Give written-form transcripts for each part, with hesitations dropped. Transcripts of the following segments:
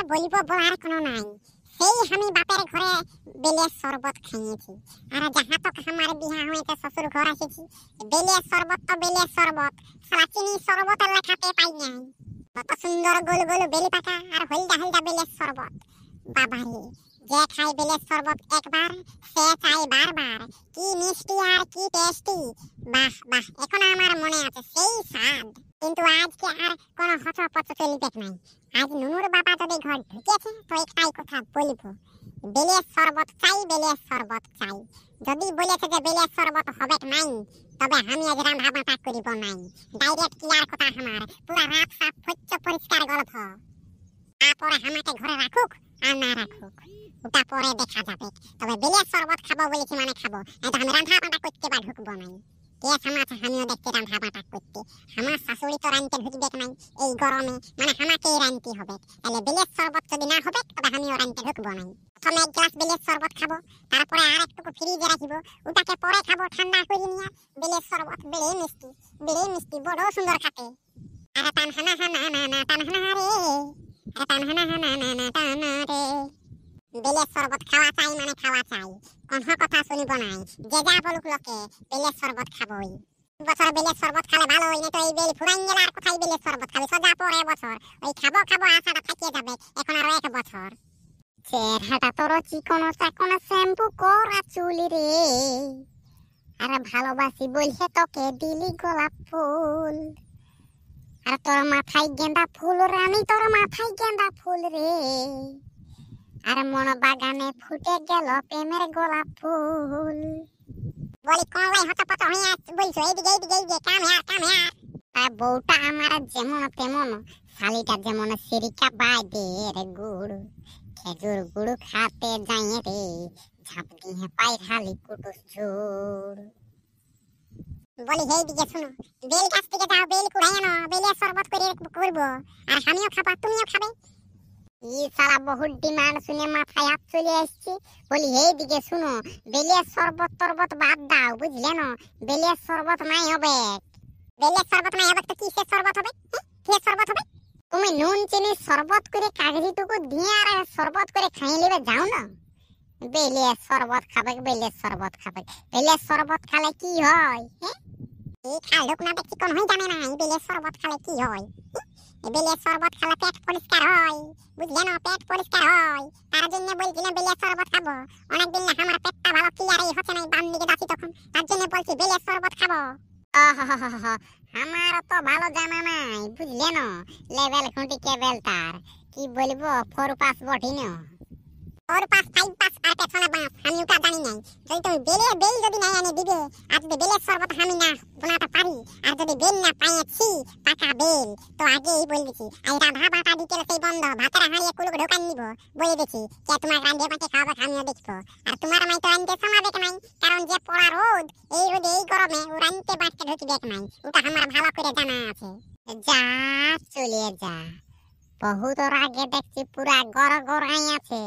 বলিব বলার কোনো নাই। সেই আমি বাপের ঘরে বেলের শরবত খাইয়েছি, আর যাহা তক আমার বিহা হইতে শ্বশুর ঘর এসেছি, বেলের শরবত তো বেলের শরবত, সারা চিনি শরবত লেখাতে পাই নাই। কত সুন্দর গোল গোল বেলি পাতা আর হলদা হলদা বেলের শরবত। বাবারে, যে খায় বেলের শরবত একবার সে চায় বারবার। কি মিষ্টি আর কি টেস্টি, বাহ বাহ, এখন আমার মনে আছে সেই স্বাদ। কিন্তু আজকে আর কোনো হচপচ চলিবে নাই। আজ নুনুর বাবা যদি ঘর ঢুকেছে তো একটাই কথা বলিব, বেলের শরবত চাই, বেলের শরবত চাই। যদি বলেছে যে বেলের শরবত হবে নাই, তবে আমি আজ রান্না বান্না করিব নাই। ডাইরেক্ট ক্লিয়ার কথা আমার, পুরা রাত সাফ ফচ্চ পরিষ্কার গল্প। তারপরে আমাকে ঘরে রাখুক আর না রাখুক ওটা পরে দেখা যাবে। তবে বেলের শরবত খাবো বলেছি মানে খাবো, এই তো আমি রান্না বান্না করতে বা ঢুকবো নাই। কে সামাছে আমিও দেখতে রান্না বান্না করতে, আমার শাশুড়ি তো রানতে ঢুকবে নাই এই গরমে, মানে আমাকেই রানতে হবে। তাহলে বেলের শরবত যদি না হবে তবে আমিও রানতে ঢুকবো নাই। প্রথমে এক গ্লাস বেলের শরবত খাবো, তারপরে আর একটুকু ফ্রিজে রাখিব, ওটাকে পরে খাবো ঠান্ডা করে নিয়ে। বেলের শরবত বেড়ে মিষ্টি বড় সুন্দর খেতে। আরে টান হানা হানা না না টান হানা রে, আরে টান হানা হানা না না টান রে। বেলের শরবত খাওয়া চাই মানে খাওয়া চাই, কোন কথা শুনিব নাই। যে যা বলুক লোকে বেলের শরবত খাবই। বছর বেলের শরবত খালে ভালো হয় না, তো এই বেল ফুরাই গেলে আর কোথায় বেলের শরবত খাবে? সোজা পরে বছর ওই খাবো খাবো আশাটা থাকিয়ে যাবে, এখন আরো 1 বছর। চেহারাটা তোর চিকন চাকন শ্যাম্পু করা চুলি রে, আর ভালোবাসি বলছে তোকে দিলি গোলাপ ফুল, আর তোর মাথায় গেন্দা ফুল রানী, তোর মাথায় গেন্দা ফুল রে, আর মন বাগানে ফুটে গেল প্রেমের গোলাপ ফুল। বলি কলাই হতপত হইয়া বলছো এইদিকে এইদিকে এইদিকে কাম হ্যাঁ। তার বউটা আমার যেমন তেমন, শালিটা যেমন সিরিকা বাইদে রে গুড়, খেজুর গুড় খাতে যাই রে, ঝাঁপ দিয়ে পাই খালি কুটুস ঝুড়। বলি এইদিকে শুনো, বেল গাছ থেকে যাও, বেল কুড়াই আনো, বেলের শরবত করে করবো, আর আমিও খাবো তুমিও খাবে। ই সারা বহুত ডিমান্ড শুনে মাথায় হাত চলে আসছে। বলি এইদিকে শুনো, বেলের শরবত টরবত বাদ দাও, বুঝলে না? বেলের শরবত নাই হবে। বেলের শরবত নাই হবে তো কিসের শরবত হবে? কিসের শরবত হবে? তুমি নুন চিনি শরবত করে কাগজিটুকু দিয়ে আর শরবত করে খাই লিবে যাও না। বেলের শরবত খাবে, বেলের শরবত খাবে, বেলের শরবত খালে কি হয়? এই খালুক না দেখছি কোন হয় জানে না, বেলের শরবত খালে কি হয়? বেলের শরবত খেলে পেট পরিষ্কার হয়, বুঝলে না? পেট পরিষ্কার হয়, তার জন্য বলছি না বেলের শরবত খাবো। অনেকদিন না আমার পেটটা ভালো ক্লিয়ারই হচ্ছে না, বাম দিকে যাচ্ছি তখন, তার জন্য বলছি বেলের শরবত খাবো। আমার তো ভালো জানা নাই, বুঝলে না? লেভেল খুঁটি কেবল তার কি বলবো, 4 পাস বটি না, 4 পাস 5 পাস আর পেছনে বাস, আমি ওটা জানি নাই। যদি তুমি বেল যদি নাই এনে দিবে, আর যদি বেলের শরবত আমি না বানাতে পারি, আর যদি বেল না পাইছি পাকা বেল, তো আগেই বলে দিছি এই রাধা বাটা ডিটেল সেই বন্ধ, ভাতের হাঁড়িয়ে কুলুক ঢোকান নিব, বলে দিছি কে তোমার রান্ধে পাকে খাওয়াবে আমিও দেখবো। আর তোমার মাই তো রান্ধতে শোনাবে নাই, কারণ যে পড়া রোদ, এই রোদে এই গরমে ও রান্ধতে বাড়তে ঢুকবে নাই, ওটা আমার ভালো করে জানা আছে। যা চলে যা, বহুত আগে দেখছি পুরা গড়াই আছে,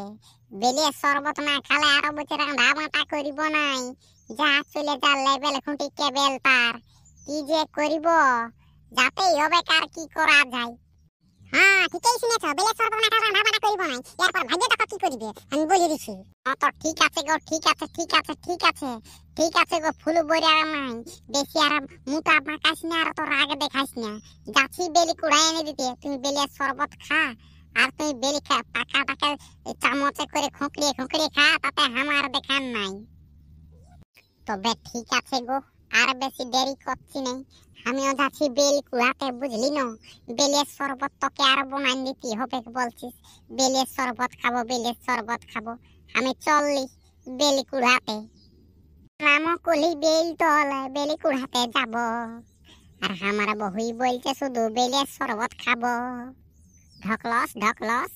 বেলের শরবত না খালে আরো বছর রান্ধা বাটা করিব নাই। যা চলে যা, লেভেল খুঁটি কেবল তার কি যে করিব, যাতেই হবে কার কি করা যায়। হ্যাঁ ঠিকই শুনেছ, বেলের শরবত না খালে রান্ধা বাটা করিব নাই, এরপর ভাগ্যটা কি করিবে আমি বলে দিছি। তো ঠিক আছে গো, ঠিক আছে ঠিক আছে ঠিক আছে ঠিক আছে গো, ফুল বইরে আর নাই, বেশি আর মুটা বাঁকাস না, আর তো রাগ দেখাস না। যাচ্ছি বেলি কুড়াই এনে দিতে, তুমি বেলের শরবত খা, আর তুমি বেলি খা পাকা পাকা চামচে করে খুঁকড়িয়ে খা, তাতে আমার দেখার নাই। তবে ঠিক আছে গো, আর বেশি দেরি করছি নাই, আমিও যাচ্ছি বেল কুড়াতে, বুঝলি না? বেলের শরবত তোকে আর বানাই দিতে হবে বলছিস, বেলের শরবত খাবো, বেলের শরবত খাবো, আমি চললি বেল কুড়াতে। নামও কলি বেল তলে বেলি কুড়াতে যাব, আর আমার বহুই বলছে শুধু বেলের শরবত খাবো। ঢকলস ঢকলস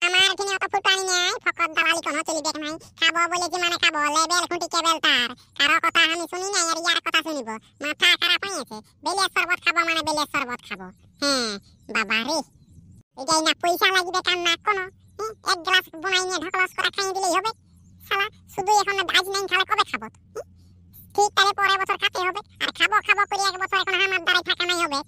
আমার এখানে অত ফুটানি নাই, ফকত দালালি কোনো চলিবে নাই, খাবো বলে যে মানে খাবো, লেভেল খুঁটি কেবল তার, কারো কথা আমি শুনি নাই আর ইয়ার কথা শুনিব, মাথা খারাপ হয়েছে। বেলের শরবত খাবো মানে বেলের শরবত খাবো। হ্যাঁ বাবা রে, এটাই না পয়সা লাগবে কার না কোনো, এক গ্লাস বনাই নিয়ে ঢকলস করে খাইয়ে দিলেই হবে। শালা শুধু এখন আজ নাই খালে কবে খাবো? ঠিক তাহলে পরের বছর খাতে হবে, আর খাবো খাবো করে 1 বছর এখন আমার দ্বারাই থাকা নাই হবে।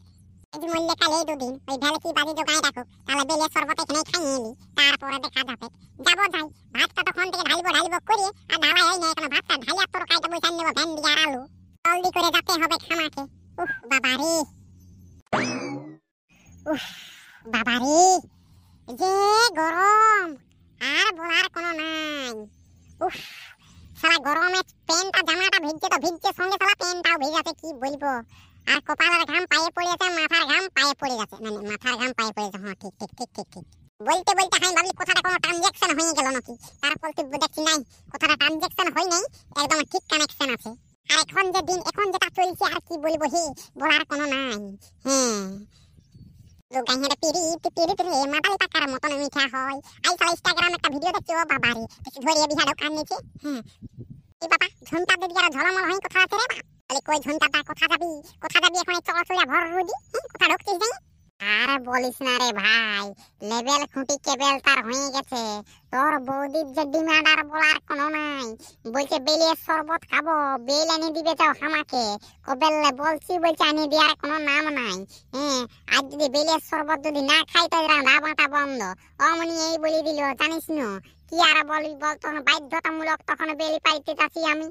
এই যে মূল্যে কালে 2 দিন ওই ভেলে কি বাজি জোগায় রাখুক, তাহলে বেলের শরবত এখানেই খাইয়ে নিলি, তারপরে দেখা যাবে। যাবো যাই, ভাতটা তখন থেকে ঢালিব করে, আর ঢালাই হয় না এখনো, ভাতটা ঢালিয়া তোর কাইটা বসে নেবো ভেন্ডি আর আলু। জলদি করে যেতে হবে খামাকে। উফ বাবা রে, উফ বাবা রে, যে গরম আর বলার কোনো নাই। উফ সারা গরমে প্যান্টটা জামাটা ভিজছে তো ভিজছে, সঙ্গে সারা প্যান্টটাও ভিজাছে, কি বলবো। আর কপালের ঘাম পায়ে পড়ে যাচ্ছে, মাথার ঘাম পায়ে পড়ে যাচ্ছে, মানে মাথার ঘাম পায়ে পড়ে যাচ্ছে। হ্যাঁ ঠিক ঠিক ঠিক ঠিক ঠিক। বলতে বলতে আমি ভাবলি কথাটা কোনো ট্রানজ্যাকশন হয়ে গেল নাকি, তারপর তুই দেখছি নাই কথাটা ট্রানজ্যাকশন হয় নাই, একদম ঠিক কানেকশন আছে। আর এখন যে দিন, এখন যেটা চলছে আর কি বলবো হে, বলার কোনো নাই। হ্যাঁ গাইহের পিরিত রে মাতালি পাকার মতন মিঠা হয়। আই সালা ইনস্টাগ্রামে একটা ভিডিও দেখছি, ও বাবা রে ধরিয়ে বিহাড় কান নিচে। হ্যাঁ এই বাবা ঝুমটা দিদি আর ঝলমল হই কোথা আছে রে বা, তাহলে কই ঝুমটাটা কোথা যাবি এখন এই চড়চড়িয়া ভর রুদি, কোথা ঢুকছিস যাই। আর বলিস না রে ভাই, লেভেল খুঁটি কেবল তার হয়ে গেছে। তোর বৌদির যে ডিমান্ড আর বলার কোনো নাই, বলছে বেলের শরবত খাবো, বেল এনে দিবে যাও আমাকে। কবেলে বলছি, বলছে আনি দেওয়ার কোনো নাম নাই। হ্যাঁ আর যদি বেলের শরবত যদি না খাই তো রান্না বাটা বন্ধ। অমনি এই বলে দিল, জানিস না কি আর বলি বল, তখন বাধ্যতামূলক তখন বেল পাইতে যাচ্ছি আমি।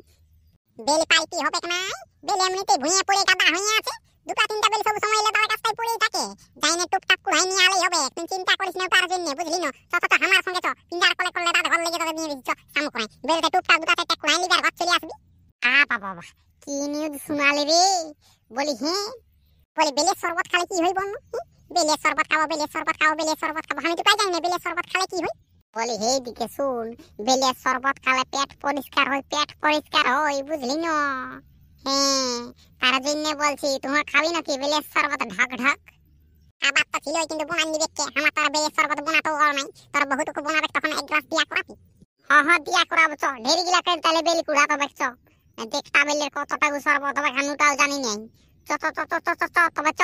বেল পাইতে হবে না, বেল এমনিতে ভুঁয়ে পড়ে গাদা হয়ে আছে, দুটা তিনটা বেল সব সময় এলে তার কাছটাই পড়েই থাকে। যাইনে টুকটাক কুড়াই নিয়ে আলেই হবে, তুই চিন্তা করিস না তার জন্য, বুঝলি না। চ আমার সঙ্গে চ, পিঞ্জার কলে করলে তাদের ঘর লেগে তোকে নিয়ে দিচ্ছ সামু করে, বেলতে টুকটাক দুটা চারটা কুড়াই নিবি আর ঘর চলে আসবি। বাবা বাবা কি নিউজ শোনালে রে। বলি হ্যাঁ, বলি বেলের শরবত খালে কি হই বল, বেলের শরবত খাবো, বেলের শরবত খাবো, বেলের শরবত খাবো। আমি তো পাই যাই না বেলের শরবত খালে কি হই। বলি হে দিকে শুন, বেলের শরবত খালে পেট পরিষ্কার হয়, পেট পরিষ্কার হয়, বুঝলি না। হ্যাঁ তার জন্য বলছি, তোমার খাবি নাকি বেলের শরবত ঢক ঢক। আবার তো ছিল কিন্তু বোনান নিবে কে, আমার তোর বেলের শরবত বোনাতেও আর নাই, তোর বহুটুকু বোনাবে তখন এক গ্লাস দিয়া করাবি। হ্যাঁ দিয়া করাবো, চ ঢেরি গিলা করে তাহলে বেলি কুড়াতো দেখছ, দেখতা বেলের কতটা শরবত হবে খানুটাও জানি নাই। চ চ চ চ চ চ চ তবে চ।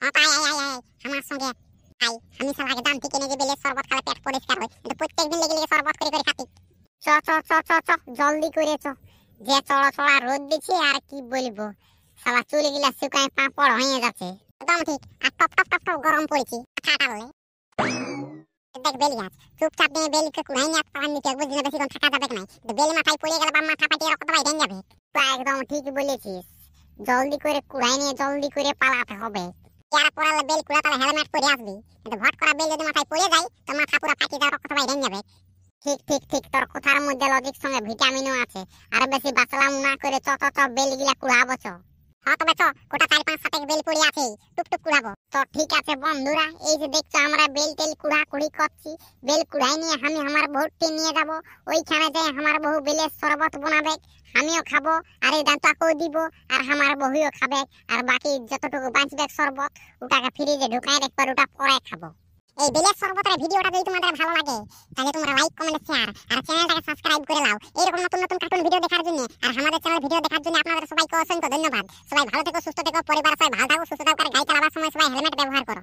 আয় আয় আয় আয় আমার সঙ্গে আই, আমি সালাকে দাম থেকে নিয়ে বেলের শরবত খালে পেট পরিষ্কার হয়, কিন্তু প্রত্যেকদিন লেগে লেগে শরবত করে করে খাতি। চ চ চ চ চ জলদি করে চ, যে চড়া চড়া রোদ দিচ্ছে আর কি বলবো, সালা চুল গিলা শুকায় পাঁপড় হয়ে যাচ্ছে, একদম ঠিক। আর টপ টপ টপ টপ গরম পড়েছি ঠাটা বলে। দেখ বেলি গাছ চুপচাপ দিয়ে বেলিকে কুড়াই নিয়ে পালান নিতে, বুঝলি না বেশিক্ষণ থাকা যাবে না, বেলি মাথায় পড়ে গেলে বা মাথা পাটিয়ে রক্ত ভাই ভেঙে যাবে। একদম ঠিক বলেছিস, জলদি করে কুড়াই নিয়ে জলদি করে পালাতে হবে। যারা পড়ালে বেল কুড়া তাহলে হেলমেট পরে আসবি, কিন্তু ভট করা বেল যদি মাথায় পড়ে যায় তো মাথা পুরো পাটিয়ে যাওয়ার রক্ত ভাই ভেঙে যাবে। ঠিক ঠিক ঠিক, তোর কথার মধ্যে লজিক সঙ্গে ভিটামিনও আছে। আর বেশি বাসলাম না করে চ চ চ বেল গিলা কুড়াবো চ। হ্যাঁ তবে চ, গোটা 4-5 বেল পড়ে আছে, টুকটুক কুড়াবো। তো ঠিক আছে বন্ধুরা, এই যে দেখছো আমরা বেল টেল কুড়া কুড়ি করছি, বেল কুড়াই নিয়ে আমি আমার বউকে নিয়ে যাব, ওইখানে যাই আমার বউ বেলের শরবত বানাবে, আমিও খাবো, আর এই দাঁতাকেও দিব, আর আমার বউও খাবে, আর বাকি যতটুকু বাঁচবে শরবত ওটাকে ফ্রিজে ঢুকাই রাখবার, ওটা পরে খাবো। এই বেলের শরবতের ভিডিওটা যদি তোমাদের ভালো লাগে তাহলে তোমরা লাইক কমেন্ট শেয়ার আর চ্যানেলটাকে সাবস্ক্রাইব করে নাও এরকম নতুন নতুন কার্টুন ভিডিও দেখার জন্য। আর আমাদের চ্যানেল ভিডিও দেখার জন্য আপনাদের সবাইকে অসংখ্য ধন্যবাদ। সবাই ভালো থেকো, সুস্থ থেকো, পরিবার সবাই ভালো থাকো, সুস্থ থাকো, আর গাড়ি চালাবার সময় সবাই হেলমেট ব্যবহার করো।